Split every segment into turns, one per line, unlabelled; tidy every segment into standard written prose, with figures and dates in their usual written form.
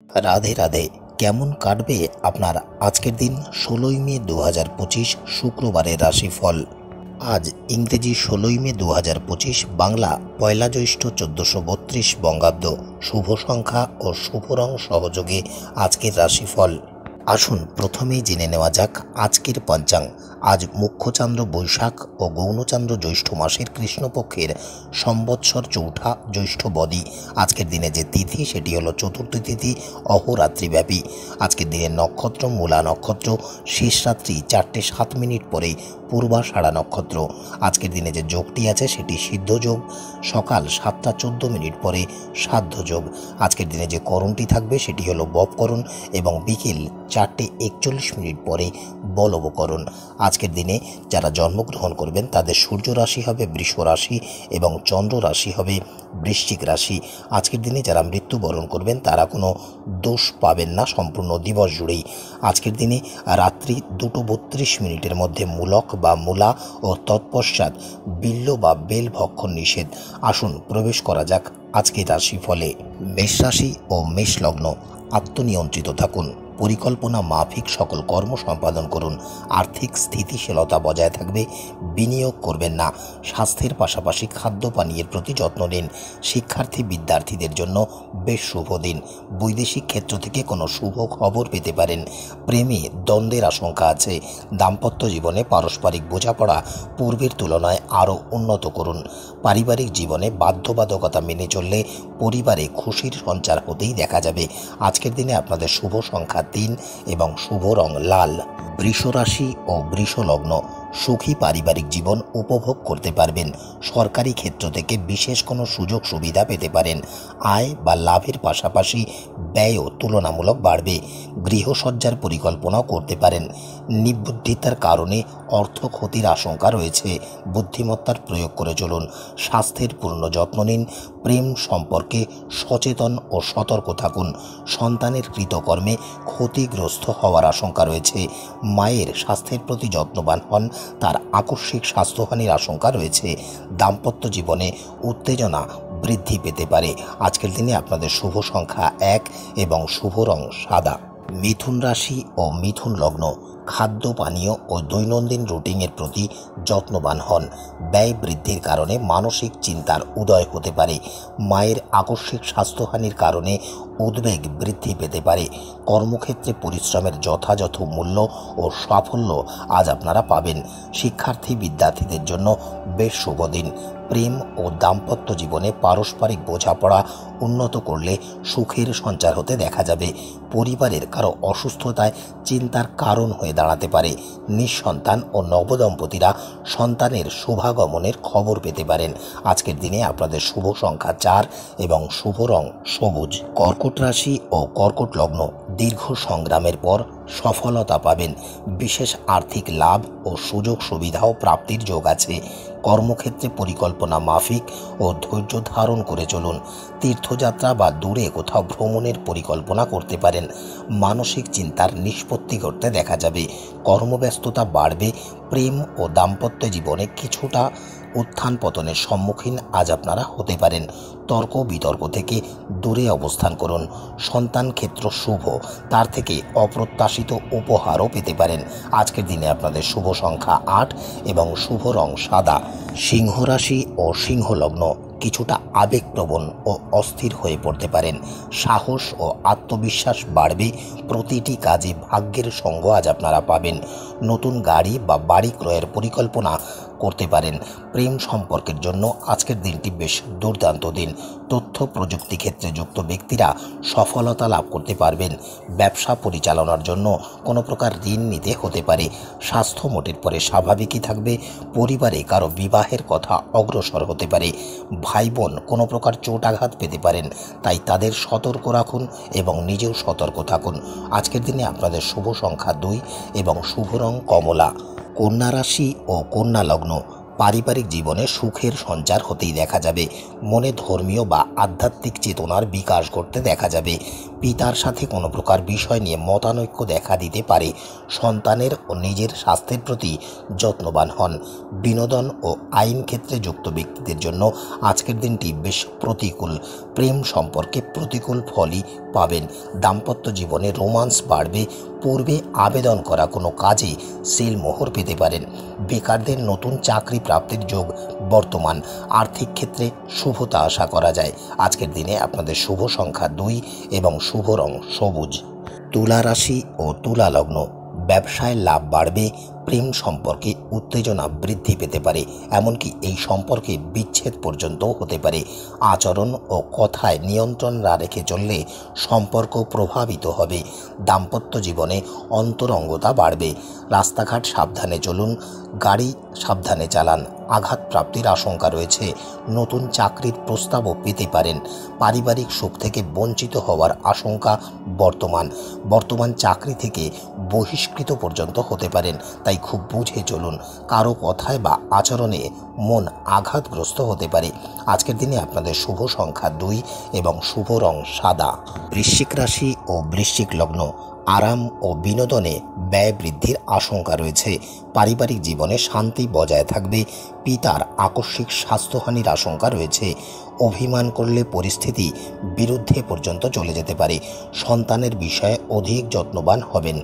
রাধে রাধে। কেমন কাটবে আপনার আজকের দিন? 16ই মে 2025 শুক্রবারের রাশিফল। আজ ইংরেজি 16ই মে 2025, বাংলা পয়লা জ্যৈষ্ঠ 1432 বঙ্গাব্দ। শুভ সংখ্যা ও শুভ রং সহযোগে আজকের রাশিফল। আসুন প্রথমেই জেনে নেওয়া যাক আজকের পঞ্চাঙ্গ। আজ মুখ্যচান্দ্র বৈশাখ ও গৌণচান্দ্র জ্যৈষ্ঠ মাসের কৃষ্ণপক্ষের সম্বৎসর চৌঠা জ্যৈষ্ঠ বদি। আজকের দিনে যে তিথি সেটি হলো চতুর্থী তিথি, অহোরাত্রিব্যাপী। আজকের দিনের নক্ষত্র মূলা নক্ষত্র, শেষ রাত্রি 4:07 পরে পূর্বাষাঢ়া নক্ষত্র। আজকের দিনে যে যোগটি আছে সেটি সিদ্ধ যোগ, সকাল 7:14 পরে সাধ্য যোগ। আজকের দিনে যে করণটি থাকবে সেটি হলো ববকরণ এবং বিকেল 4:41 পরে বলবকরণ। আজকের দিনে যারা জন্মগ্রহণ করবেন তাদের সূর্য রাশি হবে বৃষ রাশি এবং চন্দ্র রাশি হবে বৃশ্চিক রাশি। আজকের দিনে যারা মৃত্যুবরণ করবেন তারা কোনো দোষ পাবেন না সম্পূর্ণ দিবস জুড়েই। আজকের দিনে রাত্রি 2:32 মধ্যে মূলক বা মূলা ও তৎপশ্চাৎ বিল্ল বা বেল ভক্ষণ নিষেধ। আসুন প্রবেশ করা যাক আজকের রাশিফলে। মেষ রাশি ও মেষ লগ্ন। আত্মনিয়ন্ত্রিত থাকুন, পরিকল্পনা মাফিক সকল কর্ম সম্পাদন করুন। আর্থিক স্থিতিশীলতা বজায় থাকবে, বিনিয়োগ করবেন না। স্বাস্থ্যের পাশাপাশি খাদ্য পানীয়ের প্রতি যত্ন নিন। শিক্ষার্থী বিদ্যার্থীদের জন্য বেশ শুভ দিন। বৈদেশিক ক্ষেত্র থেকে কোনো শুভ খবর পেতে পারেন। প্রেমে দ্বন্দ্বের আশঙ্কা আছে। দাম্পত্য জীবনে পারস্পরিক বোঝাপড়া পূর্বের তুলনায় আরও উন্নত করুন। পারিবারিক জীবনে বাধ্যবাধকতা মেনে চললে পরিবারে খুশির সঞ্চার হতেই দেখা যাবে। আজকের দিনে আপনাদের শুভ সংখ্যা 3 এবং শুভ রং লাল। বৃষ রাশি ও বৃষ লগ্ন। সুখী পারিবারিক জীবন উপভোগ করতে পারবেন। সরকারি ক্ষেত্র থেকে বিশেষ কোনো সুযোগ সুবিধা পেতে পারেন। আয় বা লাভের পাশাপাশি ব্যয়ও তুলনামূলক বাড়বে। গৃহসজ্জার পরিকল্পনাও করতে পারেন। নির্বুদ্ধিতার কারণে অর্থ ক্ষতির আশঙ্কা রয়েছে। বুদ্ধিমত্তার প্রয়োগ করে চলুন। স্বাস্থ্যের পূর্ণ যত্ন নিন। প্রেম সম্পর্কে সচেতন ও সতর্ক থাকুন। সন্তানের কৃতকর্মে ক্ষতিগ্রস্ত হওয়ার আশঙ্কা রয়েছে। মায়ের স্বাস্থ্যের প্রতি যত্নবান হন, তার আকস্মিক স্বাস্থ্যহানির আশঙ্কা রয়েছে। দাম্পত্য জীবনে উত্তেজনা বৃদ্ধি পেতে পারে। আজকের দিনে আপনাদের শুভ সংখ্যা 1 এবং শুভ রং সাদা। মিথুন রাশি ও মিথুন লগ্ন। খাদ্য পানীয় ও দৈনন্দিন রুটিনের প্রতি যত্নবান হন। ব্যয় বৃদ্ধির কারণে মানসিক চিন্তার উদয় হতে পারে। মায়ের আকস্মিক স্বাস্থ্যহানির কারণে উদ্বেগ বৃদ্ধি পেতে পারে। কর্মক্ষেত্রে পরিশ্রমের যথাযথ মূল্য ও সাফল্য আজ আপনারা পাবেন। শিক্ষার্থী বিদ্যার্থীদের জন্য বেশ শুভ দিন। প্রেম ও দাম্পত্য জীবনে পারস্পরিক বোঝাপড়া উন্নত করলে সুখের সঞ্চার হতে দেখা যাবে। পরিবারের কারো অসুস্থতায় চিন্তার কারণ হয়ে দাঁড়াতে পারে। নিঃসন্তান ও নবদম্পতিরা সন্তানের শুভাগমনের খবর পেতে পারেন। আজকের দিনে আপনাদের শুভ সংখ্যা 4 এবং শুভ রং সবুজ। কর্কট রাশি ও কর্কট লগ্ন। দীর্ঘ সংগ্রামের পর সফলতা পাবেন। বিশেষ আর্থিক লাভ ও সুযোগ সুবিধাও প্রাপ্তির যোগ আছে। কর্মক্ষেত্রে পরিকল্পনা মাফিক ও ধৈর্য ধারণ করে চলুন। তীর্থযাত্রা বা দূরে কোথাও ভ্রমণের পরিকল্পনা করতে পারেন। মানসিক চিন্তার নিষ্পত্তি করতে দেখা যাবে। কর্মব্যস্ততা বাড়বে। প্রেম ও দাম্পত্য জীবনে কিছুটা উত্থান পতনের সম্মুখীন আজ আপনারা হতে পারেন। তর্ক বিতর্ক থেকে দূরে অবস্থান করুন। সন্তান ক্ষেত্র শুভ, তার থেকে অপ্রত্যাশিত উপহারও পেতে পারেন। আজকের দিনে আপনাদের শুভ সংখ্যা 8 এবং শুভ রং সাদা। সিংহ রাশি ও সিংহ লগ্ন। কিছুটা আবেগপ্রবণ ও অস্থির হয়ে পড়তে পারেন। সাহস ও আত্মবিশ্বাস বাড়বে। প্রতিটি কাজে ভাগ্যের সঙ্গ আজ আপনারা পাবেন। নতুন গাড়ি বা বাড়ি ক্রয়ের পরিকল্পনা করতে পারেন। প্রেম সম্পর্কের জন্য আজকের দিনটি বেশ দুর্দান্ত দিন। তথ্য প্রযুক্তি ক্ষেত্রে যুক্ত ব্যক্তিরা সফলতা লাভ করতে পারবেন। ব্যবসা পরিচালনার জন্য কোনো প্রকার ঋণ নিতে হতে পারে। স্বাস্থ্য মোটের পরে স্বাভাবিকই থাকবে। পরিবারে কারো বিবাহের কথা অগ্রসর হতে পারে। ভাই বোন কোনো প্রকার চোট আঘাত পেতে পারেন, তাই তাদের সতর্ক রাখুন এবং নিজেও সতর্ক থাকুন। আজকের দিনে আপনাদের শুভ সংখ্যা 2 এবং শুভ রং কমলা। কন্যা রাশি ও কন্যা লগ্ন। পারিবারিক জীবনে সুখের সঞ্চার হতেই দেখা যাবে। মনে ধর্মীয় বা আধ্যাত্মিক চেতনার বিকাশ ঘটতে দেখা যাবে। পিতার সাথে কোনো প্রকার বিষয় নিয়ে মতানৈক্য দেখা দিতে পারে। সন্তানের ও নিজের স্বাস্থ্যের প্রতি যত্নবান হন। বিনোদন ও আইন ক্ষেত্রে যুক্ত ব্যক্তিদের জন্য আজকের দিনটি বেশ প্রতিকূল। প্রেম সম্পর্কে প্রতিকূল ফলই পাবেন। দাম্পত্য জীবনে রোমান্স বাড়বে। পূর্বে আবেদন করা কোনো কাজে সিলমোহর পেতে পারেন। বেকারদের নতুন চাকরি প্রাপ্তির যোগ বর্তমান। আর্থিক ক্ষেত্রে শুভতা আশা করা যায়। আজকের দিনে আপনাদের শুভ সংখ্যা 2 এবং শুভ রং সবুজ। তুলা রাশি ও তুলা লগ্ন, ব্যবসায় লাভ বাড়বে। প্রেম সম্পর্কে উত্তেজনা বৃদ্ধি পেতে পারে, এমনকি এই সম্পর্কে বিচ্ছেদ পর্যন্তও হতে পারে। আচরণ ও কথায় নিয়ন্ত্রণ না রেখে চললে সম্পর্ক প্রভাবিত হবে। দাম্পত্য জীবনে অন্তরঙ্গতা বাড়বে। রাস্তাঘাট সাবধানে চলুন, গাড়ি সাবধানে চালান। আঘাত প্রাপ্তির আশঙ্কা রয়েছে। নতুন চাকরির প্রস্তাবও পেতে পারেন। পারিবারিক সুখ থেকে বঞ্চিত হওয়ার আশঙ্কা বর্তমান চাকরি থেকে বহিষ্কৃত পর্যন্ত হতে পারেন। তাই খুব বুঝে চলুন। কারো কথায় বা আচরণে মন আঘাতগ্রস্ত হতে পারে। আজকের দিনে আপনাদের শুভ সংখ্যা 2 এবং শুভ রং সাদা। বৃশ্চিক রাশি ও বৃশ্চিক লগ্ন, আরাম ও বিনোদনে ব্যয় বৃদ্ধির আশঙ্কা রয়েছে। পারিবারিক জীবনে শান্তি বজায় থাকবে। পিতার আকস্মিক স্বাস্থ্যহানির আশঙ্কা রয়েছে। অভিমান করলে পরিস্থিতি বিরুদ্ধে পর্যন্ত চলে যেতে পারে। সন্তানের বিষয়ে অধিক যত্নবান হবেন।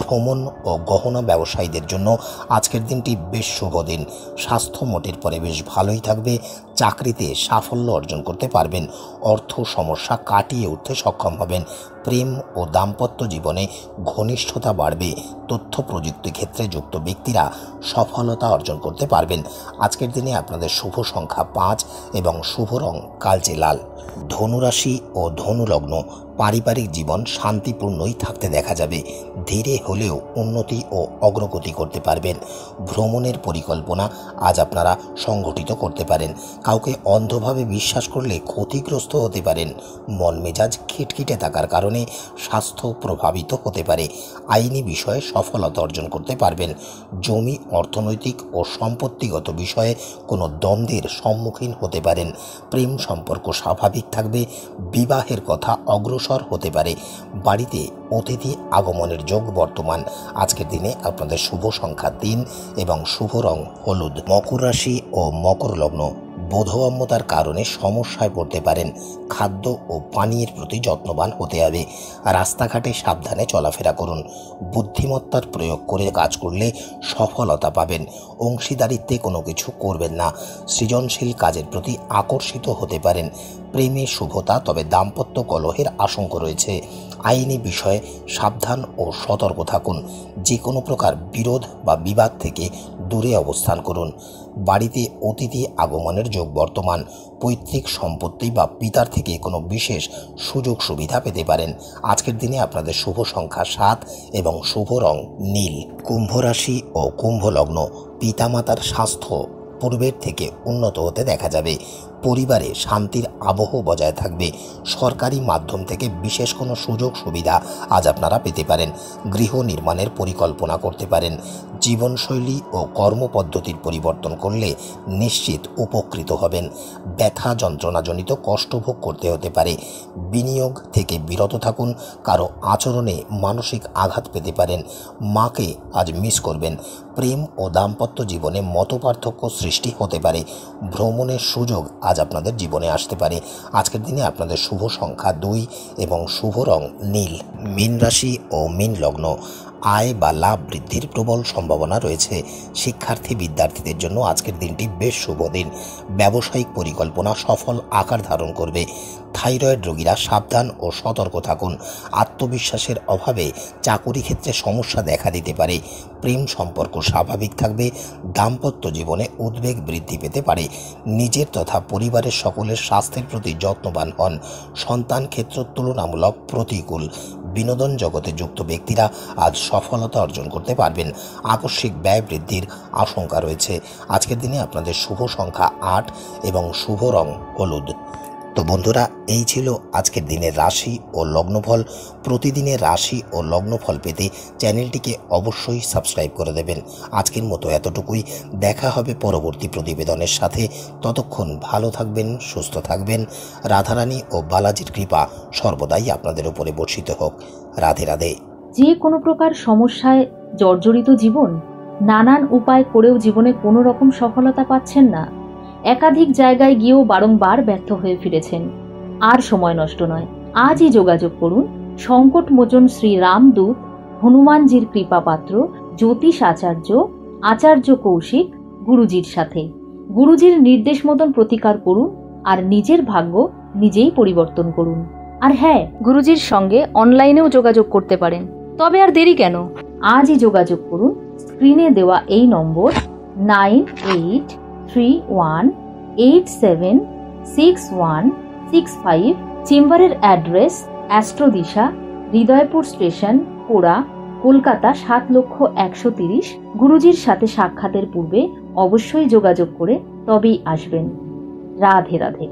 ভ্রমণ ও গহনা ব্যবসায়ীদের জন্য আজকের দিনটি বেশ শুভ দিন। স্বাস্থ্য মোটের পরে বেশ ভালোই থাকবে। চাকরিতে সাফল্য অর্জন করতে পারবেন। অর্থ সমস্যা কাটিয়ে উঠতে সক্ষম হবেন। প্রেম ও দাম্পত্য জীবনে ঘনিষ্ঠতা বাড়বে। তথ্য প্রযুক্তি ক্ষেত্রে যুক্ত ব্যক্তিরা সফলতা অর্জন করতে পারবেন। আজকের দিনে আপনাদের শুভ সংখ্যা 5 এবং শুভ রং কালচে লাল। ধনুরাশি ও ধনু লগ্ন, পারিবারিক জীবন শান্তিপূর্ণই থাকতে দেখা যাবে। ধীরে হলেও উন্নতি ও অগ্রগতি করতে পারবেন। ভ্রমণের পরিকল্পনা আজ আপনারা সংগঠিত করতে পারেন। কাউকে অন্ধভাবে বিশ্বাস করলে ক্ষতিগ্রস্ত হতে পারেন। মন মেজাজ খিটখিটে থাকার কারণে স্বাস্থ্য প্রভাবিত হতে পারে। আইনি বিষয়ে সফলতা অর্জন করতে পারবেন। জমি, অর্থনৈতিক ও সম্পত্তিগত বিষয়ে কোনো দ্বন্দ্বের সম্মুখীন হতে পারেন। প্রেম সম্পর্ক স্বাভাবিক থাকবে। বিবাহের কথা অগ্রসর হতে পারে। বাড়িতে অতিথি আগমনের যোগ বর্তমান। আজকের দিনে আপনাদের শুভ সংখ্যা 3 এবং শুভ রং হলুদ। মকর রাশি ও মকর লগ্ন, বোধগম্যতার কারণে সমস্যায় পড়তে পারেন। খাদ্য ও পানীয়ের প্রতি যত্নবান হতে হবে। রাস্তাঘাটে সাবধানে চলাফেরা করুন। বুদ্ধিমত্তার প্রয়োগ করে কাজ করলে সফলতা পাবেন। অংশীদারিত্বে কোনো কিছু করবেন না। সৃজনশীল কাজের প্রতি আকর্ষিত হতে পারেন। প্রেমে শুভতা, তবে দাম্পত্য কলহের আশঙ্কা রয়েছে। আইনি বিষয়ে সাবধান ও সতর্ক থাকুন। যে কোনো প্রকার বিরোধ বা বিবাদ থেকে দূরে অবস্থান করুন। বাড়িতে অতিথি আগমনের যোগ বর্তমান। পৈতৃক সম্পত্তি বা পিতার থেকে কোনো বিশেষ সুযোগ সুবিধা পেতে পারেন। আজকের দিনে আপনাদের শুভ সংখ্যা 7 এবং শুভ রং নীল। কুম্ভ রাশি ও কুম্ভ লগ্ন, পিতামাতার স্বাস্থ্য পূর্বের থেকে উন্নত হতে দেখা যাবে। পরিবারে শান্তির আবহ বজায় থাকবে। সরকারি মাধ্যম থেকে বিশেষ কোনো সুযোগ সুবিধা আজ আপনারা পেতে পারেন। গৃহ নির্মাণের পরিকল্পনা করতে পারেন। জীবনশৈলী ও কর্মপদ্ধতির পরিবর্তন করলে নিশ্চিত উপকৃত হবেন। ব্যথা যন্ত্রণাজনিত কষ্ট ভোগ করতে হতে পারে। বিনিয়োগ থেকে বিরত থাকুন। কারো আচরণে মানসিক আঘাত পেতে পারেন। মাকে আজ মিস করবেন। প্রেম ও দাম্পত্য জীবনে মতপার্থক্য সৃষ্টি হতে পারে। ভ্রমণের সুযোগ আজ আপনাদের জীবনে আসতে পারে। আজকের দিনে আপনাদের শুভ সংখ্যা 2 এবং শুভ রং নীল। মীন রাশি ও মীন লগ্ন, আয় বা লাভ বৃদ্ধির প্রবল সম্ভাবনা রয়েছে। শিক্ষার্থী বিদ্যার্থীদের জন্য আজকের দিনটি বেশ শুভ দিন। ব্যবসায়িক পরিকল্পনা সফল আকার ধারণ করবে। থাইরয়েড রোগীরা সাবধান ও সতর্ক থাকুন। আত্মবিশ্বাসের অভাবে চাকুরি ক্ষেত্রে সমস্যা দেখা দিতে পারে। প্রেম সম্পর্ক স্বাভাবিক থাকবে। দাম্পত্য জীবনে উদ্বেগ বৃদ্ধি পেতে পারে। নিজের তথা পরিবারের সকলের স্বাস্থ্যের প্রতি যত্নবান হন। সন্তান ক্ষেত্র তুলনামূলক প্রতিকূল। বিনোদন জগতে যুক্ত ব্যক্তিরা আজ সফলতা অর্জন করতে পারবেন। আকস্মিক ব্যয় বৃদ্ধির আশঙ্কা রয়েছে। আজকের দিনে আপনাদের শুভ সংখ্যা 8 এবং শুভ রং হলুদ। তো বন্ধুরা, এই ছিল আজকের দিনের রাশি ও লগ্নফল। প্রতিদিনের রাশি ও লগ্নফল পেতে চ্যানেলটিকে অবশ্যই সাবস্ক্রাইব করে দেবেন। আজকের মতো এতটুকুই। দেখা হবে পরবর্তী প্রতিবেদনের সাথে। ততক্ষণ ভালো থাকবেন, সুস্থ থাকবেন। রাধারানী ও বালাজির কৃপা সর্বদাই আপনাদের উপরে বর্ষিত হোক। রাধে রাধে।
যে কোনো প্রকার সমস্যায় জর্জরিত জীবন, নানান উপায় করেও জীবনে কোনো রকম সফলতা পাচ্ছেন না, একাধিক জায়গায় গিয়েও বারংবার ব্যর্থ হয়ে ফিরেছেন, আর সময় নষ্ট নয়, আজই যোগাযোগ করুন সংকটমোচন শ্রী রামদূত হনুমানজির কৃপাপাত্র জ্যোতিষ আচার্য কৌশিক গুরুজির সাথে। গুরুজির নির্দেশ মতন প্রতিকার করুন আর নিজের ভাগ্য নিজেই পরিবর্তন করুন। আর হ্যাঁ, গুরুজির সঙ্গে অনলাইনেও যোগাযোগ করতে পারেন। তবে আর দেরি কেন, আজই যোগাযোগ করুন স্ক্রিনে দেওয়া এই নম্বর 9831876165। চেম্বারের অ্যাড্রেস অ্যাস্ট্রোদিশা, হৃদয়পুর স্টেশন, পোড়া, কলকাতা ৭,১৩০,০০০। গুরুজির সাথে সাক্ষাতের পূর্বে অবশ্যই যোগাযোগ করে তবেই আসবেন। রাধে রাধে।